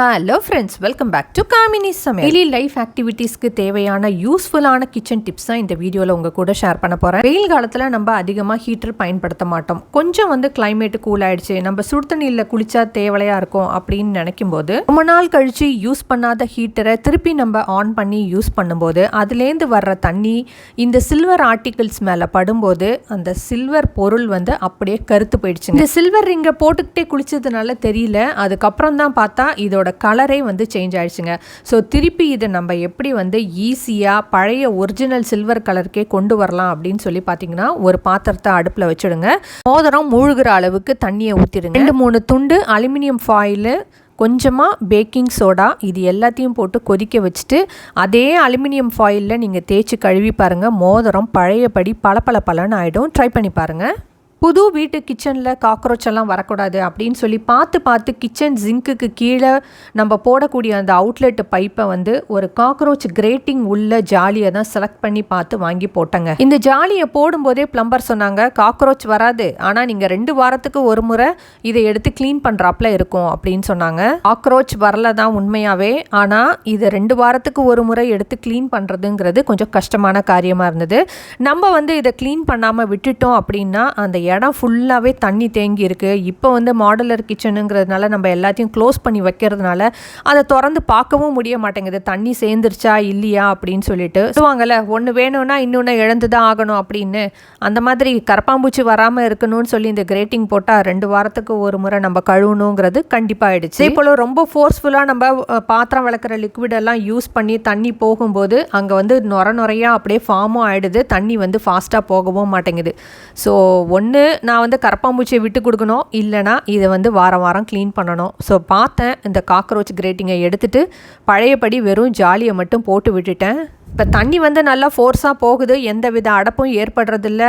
Hello friends, welcome back to Kamini's Samayal. Daily life ஆக்டிவிட்டீஸ்க்கு தேவையான யூஸ்ஃபுல்லான kitchen tips தான் இந்த வீடியோவில் உங்கள் கூட ஷேர் பண்ண போகிறேன். வெயில் காலத்தில் நம்ம அதிகமாக ஹீட்டர் பயன்படுத்த மாட்டோம். கொஞ்சம் கிளைமேட்டு கூல் ஆயிடுச்சு, நம்ம சுடு தண்ணியில் குளிச்சா தேவையாக இருக்கும் அப்படின்னு நினைக்கும் போது ரொம்ப நாள் கழிச்சு யூஸ் பண்ணாத ஹீட்டரை திருப்பி நம்ம ஆன் பண்ணி யூஸ் பண்ணும்போது அதுலேருந்து வர்ற தண்ணி இந்த சில்வர் ஆர்டிகிள்ஸ் மேலே படும்போது அந்த சில்வர் பொருள் அப்படியே கருத்து போயிடுச்சு. இந்த சில்வர் ரிங்கை போட்டுக்கிட்டே குளிச்சதுனால தெரியல, அதுக்கப்புறம் தான் பார்த்தா இதோட கலரே சேஞ்ச் ஆயிடுச்சுங்க. ஸோ திருப்பி இதை நம்ம எப்படி ஈஸியாக பழைய ஒரிஜினல் சில்வர் கலருக்கே கொண்டு வரலாம் அப்படின்னு சொல்லி பார்த்தீங்கன்னா, ஒரு பாத்திரத்தை அடுப்பில் வச்சுடுங்க. மோதிரம் மூழ்கிற அளவுக்கு தண்ணியை ஊற்றிடுங்க. 2-3 துண்டு அலுமினியம் ஃபாயிலு, கொஞ்சமாக பேக்கிங் சோடா, இது எல்லாத்தையும் போட்டு கொதிக்க வச்சுட்டு அதே அலுமினியம் ஃபாயிலில் நீங்கள் தேய்ச்சி கழுவி பாருங்கள். மோதிரம் பழையபடி பளபளன்னு ஆகிடும். ட்ரை பண்ணி பாருங்கள். புது வீட்டு கிச்சனில் காக்ரோச் எல்லாம் வரக்கூடாது அப்படின்னு சொல்லி பார்த்து கிச்சன் ஜிங்க்குக்கு கீழே நம்ம போடக்கூடிய அந்த அவுட்லெட் பைப்பை ஒரு காக்ரோச் கிரேட்டிங் உள்ள ஜாலியை தான் செலக்ட் பண்ணி பார்த்து வாங்கி போட்டேங்க. இந்த ஜாலியை போடும்போதே பிளம்பர் சொன்னாங்க, காக்ரோச் வராது, ஆனால் நீங்கள் 2 வாரத்துக்கு ஒரு முறை இதை எடுத்து க்ளீன் பண்ணுறாப்புல இருக்கும் அப்படின்னு சொன்னாங்க. காக்ரோச் வரல தான் உண்மையாகவே, ஆனால் இதை 2 வாரத்துக்கு ஒரு முறை எடுத்து க்ளீன் பண்ணுறதுங்கிறது கொஞ்சம் கஷ்டமான காரியமாக இருந்தது. நம்ம இதை க்ளீன் பண்ணாமல் விட்டுட்டோம் அப்படின்னா அந்த இடம் ஃபுல்லாகவே தண்ணி தேங்கி இருக்குது. இப்போ மாடுலர் கிச்சனுங்கிறதுனால நம்ம எல்லாத்தையும் க்ளோஸ் பண்ணி வைக்கிறதுனால அதை திறந்து பார்க்கவும் முடிய மாட்டேங்குது, தண்ணி சேர்ந்துருச்சா இல்லையா அப்படின்னு சொல்லிட்டு சொல்லுவாங்கள்ல, ஒன்று வேணும்னா இன்னொன்று இழந்து தான் ஆகணும் அப்படின்னு. அந்த மாதிரி கரப்பாம்பூச்சி வராமல் இருக்கணும்னு சொல்லி இந்த கிரேட்டிங் போட்டால் 2 வாரத்துக்கு ஒரு முறை நம்ம கழுவணுங்கிறது கண்டிப்பாக ஆயிடுச்சு. இப்போ ரொம்ப ஃபோர்ஸ்ஃபுல்லாக நம்ம பாத்திரம் விளக்குற லிக்விடெல்லாம் யூஸ் பண்ணி தண்ணி போகும்போது அங்கே நுரையாக அப்படியே ஃபார்மும் ஆகிடுது, தண்ணி ஃபாஸ்ட்டாக போகவும் மாட்டேங்குது. ஸோ ஒன்று நான் கரப்பாம்பூச்சியை விட்டு கொடுக்கணும், இல்லைனா இதை வாரம் க்ளீன் பண்ணணும். ஸோ பார்த்தேன், இந்த காக்ரோச் கிரேட்டிங்கை எடுத்துகிட்டு பழையபடி வெறும் ஜாலியை மட்டும் போட்டு விட்டுட்டேன். இப்போ தண்ணி நல்லா ஃபோர்ஸாக போகுது, எந்த வித அடப்பும் ஏற்படுறதில்ல.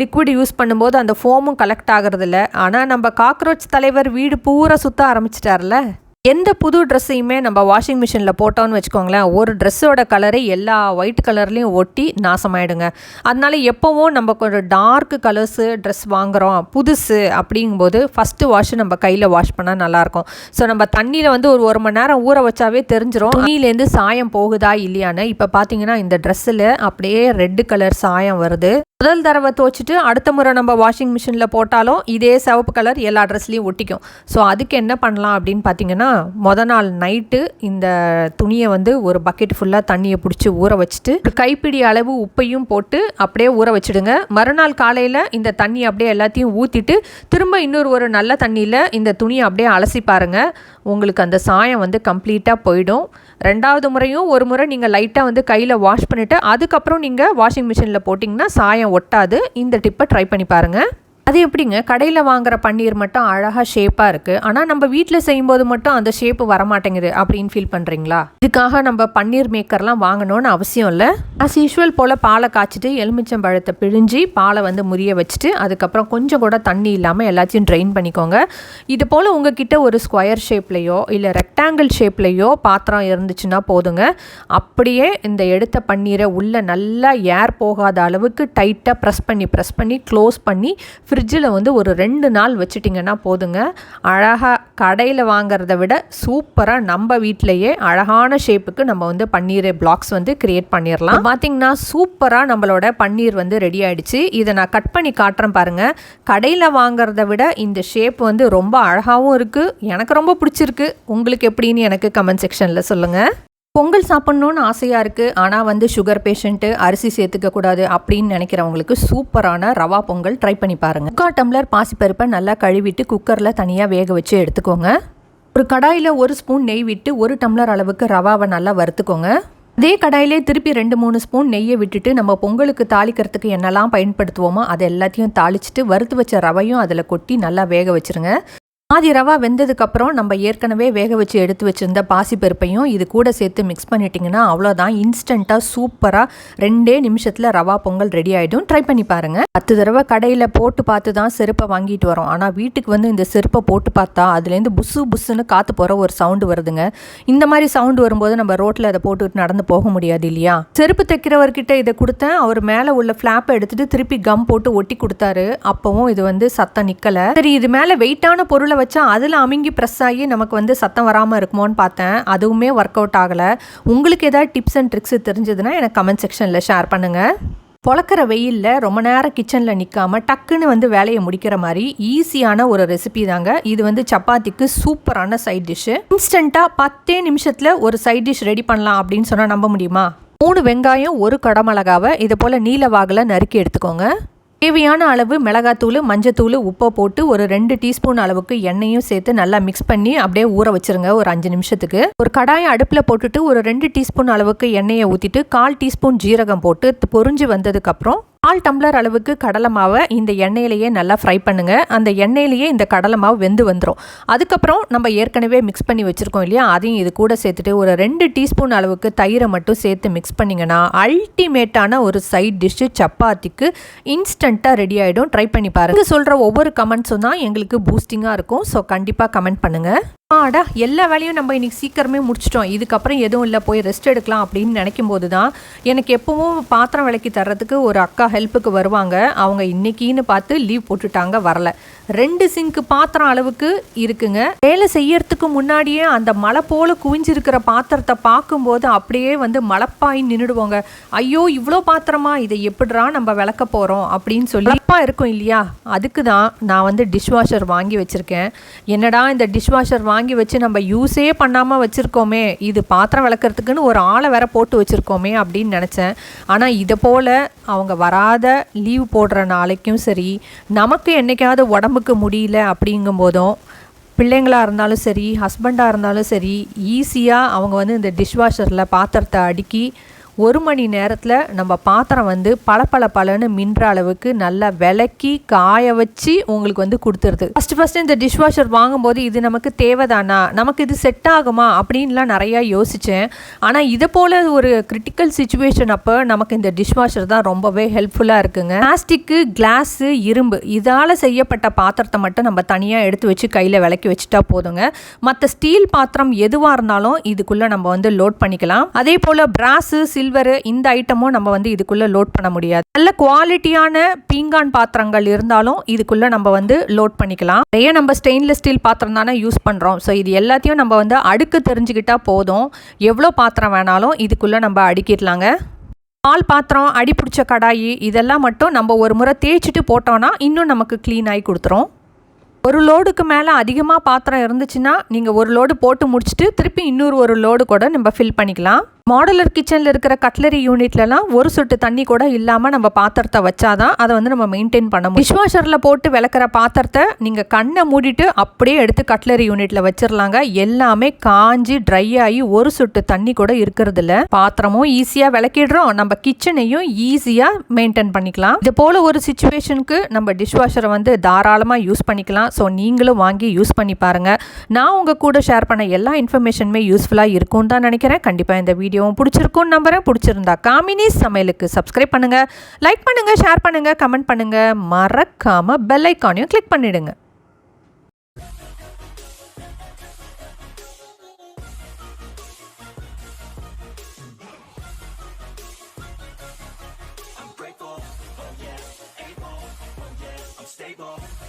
லிக்விட் யூஸ் பண்ணும்போது அந்த ஃபோமும் கலெக்ட் ஆகிறதில்ல. ஆனால் நம்ம காக்ரோச் தலைவர் வீடு பூரா சுற்ற ஆரம்பிச்சிட்டார்ல. எந்த புது ட்ரெஸ்ஸையுமே நம்ம வாஷிங் மிஷினில் போட்டோன்னு வச்சுக்கோங்களேன், ஒரு ட்ரெஸ்ஸோட கலரை எல்லா ஒயிட் கலர்லேயும் ஒட்டி நாசமாயிடுங்க. அதனால எப்போவும் நம்ம கொஞ்சம் டார்க் கலர்ஸு ட்ரெஸ் வாங்குகிறோம் புதுசு அப்படிங்கும்போது ஃபஸ்ட்டு வாஷ் நம்ம கையில் வாஷ் பண்ணால் நல்லாயிருக்கும். ஸோ நம்ம தண்ணியில் ஒரு மணி நேரம் ஊற வச்சாவே தெரிஞ்சிடும் துணியிலேருந்து சாயம் போகுதா இல்லையான்னு. இப்போ பார்த்தீங்கன்னா இந்த ட்ரெஸ்ஸில் அப்படியே ரெட்டு கலர் சாயம் வருது. முதல் தடவை துவச்சிட்டு அடுத்த முறை நம்ம வாஷிங் மிஷினில் போட்டாலும் இதே சிவப்பு கலர் எல்லா ட்ரெஸ்லேயும் ஒட்டிக்கும். ஸோ அதுக்கு என்ன பண்ணலாம் அப்படின்னு பார்த்தீங்கன்னா, மொதல் நாள் நைட்டு இந்த துணியை ஒரு பக்கெட் ஃபுல்லாக தண்ணியை பிடிச்சி ஊற வச்சுட்டு ஒரு கைப்பிடி அளவு உப்பையும் போட்டு அப்படியே ஊற வச்சுடுங்க. மறுநாள் காலையில் இந்த தண்ணி அப்படியே எல்லாத்தையும் ஊற்றிட்டு திரும்ப ஒரு நல்ல தண்ணியில் இந்த துணியை அப்படியே அலசி பாருங்கள். உங்களுக்கு அந்த சாயம் கம்ப்ளீட்டாக போயிடும். 2வது முறையும் ஒரு முறை நீங்கள் லைட்டாக கையில் வாஷ் பண்ணிவிட்டு அதுக்கப்புறம் நீங்கள் வாஷிங் மிஷினில் போட்டிங்கன்னா சாயம் ஒட்டாது. இந்த டிப்பை ட்ரை பண்ணி பாருங்கள். அது எப்படிங்க, கடையில் வாங்குகிற பன்னீர் மட்டும் அழகாக ஷேப்பாக இருக்குது, ஆனால் நம்ம வீட்டில் செய்யும்போது மட்டும் அந்த ஷேப்பு வரமாட்டேங்குது அப்படின்னு ஃபீல் பண்ணுறீங்களா? இதுக்காக நம்ம பன்னீர் மேக்கர்லாம் வாங்கணும்னு அவசியம் இல்லை. ஆஸ் யூஷுவல் போல் பாலை காய்ச்சிட்டு எலுமிச்சம்பழத்தை பிழிஞ்சி பாலை முறிய வச்சுட்டு அதுக்கப்புறம் கொஞ்சம் கூட தண்ணி இல்லாமல் எல்லாத்தையும் ட்ரெயின் பண்ணிக்கோங்க. இது போல் உங்ககிட்ட ஒரு ஸ்கொயர் ஷேப்லேயோ இல்லை ரெக்டாங்கிள் ஷேப்லேயோ பாத்திரம் இருந்துச்சுன்னா போதுங்க. அப்படியே இந்த எடுத்த பன்னீரை உள்ளே நல்லா ஏர் போகாத அளவுக்கு டைட்டாக ப்ரெஸ் பண்ணி க்ளோஸ் பண்ணி ஃப்ரிட்ஜில் ஒரு 2 நாள் வச்சுட்டிங்கன்னா போதுங்க. அழகாக கடையில் வாங்கிறத விட சூப்பராக நம்ம வீட்டிலையே அழகான ஷேப்புக்கு நம்ம பன்னீர் பிளாக்ஸ் க்ரியேட் பண்ணிடலாம். பார்த்திங்கன்னா சூப்பராக நம்மளோட பன்னீர் ரெடி ஆகிடுச்சு. இதை நான் கட் பண்ணி காட்டுறேன் பாருங்கள். கடையில் வாங்கிறத விட இந்த ஷேப் ரொம்ப அழகாகவும் இருக்குது, எனக்கு ரொம்ப பிடிச்சிருக்கு. உங்களுக்கு எப்படின்னு எனக்கு கமெண்ட் செக்ஷனில் சொல்லுங்கள். பொங்கல் சாப்பிட்ணுன்னு ஆசையாக இருக்குது, ஆனால் சுகர் பேஷண்ட்டு அரிசி சேர்த்துக்க கூடாது அப்படின்னு நினைக்கிறவங்களுக்கு சூப்பரான ரவா பொங்கல் ட்ரை பண்ணி பாருங்கள். 3/4 டம்ளர் பாசிப்பருப்பை நல்லா கழுவிட்டு குக்கரில் தனியாக வேக வச்சு எடுத்துக்கோங்க. ஒரு கடாயில் 1 ஸ்பூன் நெய் விட்டு 1 டம்ளர் அளவுக்கு ரவாவை நல்லா வறுத்துக்கோங்க. அதே கடாயிலே திருப்பி 2-3 ஸ்பூன் நெய்யை விட்டுட்டு நம்ம பொங்கலுக்கு தாளிக்கிறதுக்கு என்னெல்லாம் பயன்படுத்துவோமோ அதை எல்லாத்தையும் தாளிச்சிட்டு வறுத்து வச்ச ரவையும் அதில் கொட்டி நல்லா வேக வச்சுருங்க. பாதி ரவா வெந்ததுக்கப்புறம் நம்ம ஏற்கனவே வேக வச்சு எடுத்து வச்சுருந்த பாசிப்பருப்பையும் இது கூட சேர்த்து மிக்ஸ் பண்ணிட்டிங்கன்னா அவ்வளோதான், இன்ஸ்டண்ட்டாக சூப்பராக 2 நிமிஷத்தில் ரவா பொங்கல் ரெடி ஆகிடும். ட்ரை பண்ணி பாருங்கள். 10 தடவை கடையில் போட்டு பார்த்து தான் செருப்பை வாங்கிட்டு வரோம், ஆனால் வீட்டுக்கு இந்த செருப்பை போட்டு பார்த்தா அதுலேருந்து புஸ்ஸுன்னு காற்று போகிற ஒரு சவுண்டு வருதுங்க. இந்த மாதிரி சவுண்டு வரும்போது நம்ம ரோட்டில் அதை போட்டுக்கிட்டு நடந்து போக முடியாது இல்லையா? செருப்பு தைக்கிறவர்கிட்ட இதை கொடுத்தேன், அவர் மேலே உள்ள ஃப்ளாப்பை எடுத்துகிட்டு திருப்பி கம் போட்டு ஒட்டி கொடுத்தாரு. அப்போவும் இது சத்தம் நிற்கலை. சரி, இது மேலே வெயிட்டான பொருளை மேலே வச்சா அதில் அமுங்கி ப்ரெஸ் ஆகி நமக்கு வந்து சத்தம் வராமல் இருக்குமோன்னு பார்த்தேன். அதுவுமே ஒர்க் அவுட் ஆகலை. உங்களுக்கு ஏதாவது டிப்ஸ் அண்ட் ட்ரிக்ஸ் தெரிஞ்சதுன்னா எனக்கு கமெண்ட் செக்ஷனில் ஷேர் பண்ணுங்கள். பொழக்கிற வெயிலில் ரொம்ப நேரம் கிச்சனில் நிற்காமல் டக்குன்னு வந்து வேலையை முடிக்கிற மாதிரி ஈஸியான ஒரு ரெசிபி தாங்க இது. வந்து சப்பாத்திக்கு சூப்பரான சைட் டிஷ்ஷு. இன்ஸ்டண்ட்டாக 10 நிமிஷத்தில் ஒரு சைட் டிஷ் ரெடி பண்ணலாம் அப்படின்னு சொன்னால் நம்ப முடியுமா? 3 வெங்காயம், 1 குடமிளகாவை இது போல் நீல வாகில் நறுக்கி எடுத்துக்கோங்க. தேவையான அளவு மிளகாத்தூள், மஞ்சத்தூள், உப்பை போட்டு ஒரு 2 டீஸ்பூன் அளவுக்கு எண்ணெயும் சேர்த்து நல்லா மிக்ஸ் பண்ணி அப்படியே ஊற வச்சுருங்க ஒரு 5 நிமிஷத்துக்கு. ஒரு கடாயை அடுப்பில் போட்டுட்டு ஒரு 2 டீஸ்பூன் அளவுக்கு எண்ணெயை ஊற்றிட்டு 1/4 டீஸ்பூன் ஜீரகம் போட்டு பொரிஞ்சு வந்ததுக்கப்புறம் 1/4 டம்ளர் அளவுக்கு கடலை மாவை இந்த எண்ணெயிலேயே நல்லா ஃப்ரை பண்ணுங்கள். அந்த எண்ணெயிலேயே இந்த கடலை மாவு வெந்து வந்துடும். அதுக்கப்புறம் நம்ம ஏற்கனவே மிக்ஸ் பண்ணி வச்சுருக்கோம் இல்லையா, அதையும் இது கூட சேர்த்துட்டு ஒரு 2 டீஸ்பூன் அளவுக்கு தயிரை மட்டும் சேர்த்து மிக்ஸ் பண்ணிங்கன்னா அல்டிமேட்டான ஒரு சைட் டிஷ்ஷு சப்பாத்திக்கு இன்ஸ்டண்ட்டாக ரெடி ஆகிடும். ட்ரை பண்ணி பாருங்கள். சொல்கிற ஒவ்வொரு கமெண்ட்ஸும் தான் எங்களுக்கு பூஸ்டிங்காக இருக்கும். ஸோ கண்டிப்பாக கமெண்ட் பண்ணுங்கள். ஆடா, எல்லா வேலையும் நம்ம இன்றைக்கி சீக்கிரமே முடிச்சிட்டோம், இதுக்கப்புறம் எதுவும் இல்லை, போய் ரெஸ்ட் எடுக்கலாம் அப்படின்னு நினைக்கும் போது தான் எனக்கு எப்போவும் பாத்திரம் விளக்கி தர்றதுக்கு ஒரு அக்கா ஹெல்ப்புக்கு வருவாங்க. அவங்க இன்னைக்கின்னு பார்த்து லீவ் போட்டுட்டாங்க, வரல. 2 சிங்க்கு பாத்திரம் அளவுக்கு இருக்குங்க. வேலை செய்யறதுக்கு முன்னாடியே அந்த மலை போல் குவிஞ்சிருக்கிற பாத்திரத்தை பார்க்கும்போது அப்படியே வந்து மலைப்பாய் நின்றுடுவோங்க. ஐயோ இவ்வளோ பாத்திரமா, இதை எப்படிரா நம்ம விளக்க போகிறோம் அப்படின்னு சொல்லி அப்பா இருக்கும் இல்லையா. அதுக்கு தான் நான் வந்து டிஷ்வாஷர் வாங்கி வச்சுருக்கேன். என்னடா இந்த டிஷ்வாஷர் வாங்கி வச்சு நம்ம யூஸே பண்ணாமல் வச்சுருக்கோமே, இது பாத்திரம் விளக்குறதுக்குன்னு ஒரு ஆளை வேற போட்டு வச்சுருக்கோமே அப்படின்னு நினச்சேன். ஆனால் இதை போல் அவங்க வராத லீவ் போடுற நாளைக்கும் சரி, நமக்கு என்றைக்காவது உடம்புக்கு முடியல அப்படிங்கும்போதும் பிள்ளைங்களாக இருந்தாலும் சரி, ஹஸ்பண்டாக இருந்தாலும் சரி, ஈஸியாக அவங்க வந்து இந்த டிஷ்வாஷரில் பாத்திரத்தை அடுக்கி 1 மணி நேரத்தில் நம்ம பாத்திரம் வந்து பளபளன்னு மின்ற அளவுக்கு நல்லா விளக்கி காய வச்சு உங்களுக்கு வந்து கொடுத்துருது. ஃபஸ்ட்டு இந்த டிஷ்வாஷர் வாங்கும்போது இது நமக்கு தேவைதானா, நமக்கு இது செட் ஆகுமா அப்படின்லாம் நிறையா யோசித்தேன். ஆனால் இதை போல் ஒரு கிரிட்டிக்கல் சுச்சுவேஷன் அப்போ நமக்கு இந்த டிஷ்வாஷர் தான் ரொம்பவே ஹெல்ப்ஃபுல்லாக இருக்குங்க. பிளாஸ்டிக்கு, கிளாஸு, இரும்பு இதால் செய்யப்பட்ட பாத்திரத்தை மட்டும் நம்ம தனியாக எடுத்து வச்சு கையில் விளக்கி வச்சுட்டா போதுங்க. மற்ற ஸ்டீல் பாத்திரம் எதுவாக இருந்தாலும் இதுக்குள்ளே நம்ம வந்து லோட் பண்ணிக்கலாம். அதே போல் பிராஸு, சில்வர் இந்த ஐட்டமும் நம்ம வந்து இதுக்குள்ள லோட் பண்ண முடியாது. நல்ல குவாலிட்டியான பீங்கான் பாத்திரங்கள் இருந்தாலும் இதுக்குள்ள நம்ம வந்து லோட் பண்ணிக்கலாம். நிறைய நம்ம ஸ்டெயின்லெஸ் ஸ்டீல் பாத்திரம் தானே யூஸ் பண்றோம். ஸோ இது எல்லாத்தையும் நம்ம வந்து அடுக்கு தெரிஞ்சுக்கிட்டா போதும். எவ்வளோ பாத்திரம் வேணாலும் இதுக்குள்ள நம்ம அடுக்கிடலாங்க. பால் பாத்திரம், அடி பிடிச்ச கடாயி இதெல்லாம் மட்டும் நம்ம ஒரு முறை தேய்ச்சிட்டு போட்டோம்னா இன்னும் நமக்கு க்ளீன் ஆகி கொடுத்துரும். ஒரு லோடுக்கு மேலே அதிகமாக பாத்திரம் இருந்துச்சுன்னா நீங்கள் ஒரு லோடு போட்டு முடிச்சுட்டு திருப்பி இன்னொரு ஒரு லோடு கூட நம்ம ஃபில் பண்ணிக்கலாம். மாடுலர் கிச்சனில் இருக்கிற கட்லரி யூனிட்லலாம் ஒரு சொட்டு தண்ணி கூட இல்லாமல் நம்ம பாத்திரத்தை வச்சாதான் அதை வந்து நம்ம மெயின்டைன் பண்ண முடியும். டிஷ்வாஷரில் போட்டு விளக்குற பாத்திரத்தை நீங்கள் கண்ணை மூடிட்டு அப்படியே எடுத்து கட்லரி யூனிட்டில் வச்சிடலாங்க. எல்லாமே காஞ்சி ட்ரை ஆகி ஒரு சொட்டு தண்ணி கூட இருக்கிறது இல்லை. பாத்திரமும் ஈஸியாக விளக்கிடுறோம், நம்ம கிச்சனையும் ஈஸியாக மெயின்டைன் பண்ணிக்கலாம். இது போல் ஒரு சுச்சுவேஷனுக்கு நம்ம டிஷ்வாஷரை வந்து தாராளமாக யூஸ் பண்ணிக்கலாம். ஸோ நீங்களும் வாங்கி யூஸ் பண்ணி பாருங்கள். நான் உங்கள் கூட ஷேர் பண்ண எல்லா இன்ஃபர்மேஷனுமே யூஸ்ஃபுல்லாக இருக்கும்னு தான் நினைக்கிறேன். கண்டிப்பாக இந்த வீடியோ பிடிச்சிருக்கும் நம்புறேன். பிடிச்சிருந்தா காமினிஸ் சமையலுக்கு சப்ஸ்கிரைப் பண்ணுங்க, லைக் பண்ணுங்க, ஷேர் பண்ணுங்க, கமெண்ட் பண்ணுங்க, மறக்காம பெல் ஐகானையும் கிளிக் பண்ணிடுங்க. I'm grateful, oh yeah, able, oh yeah, I'm stable.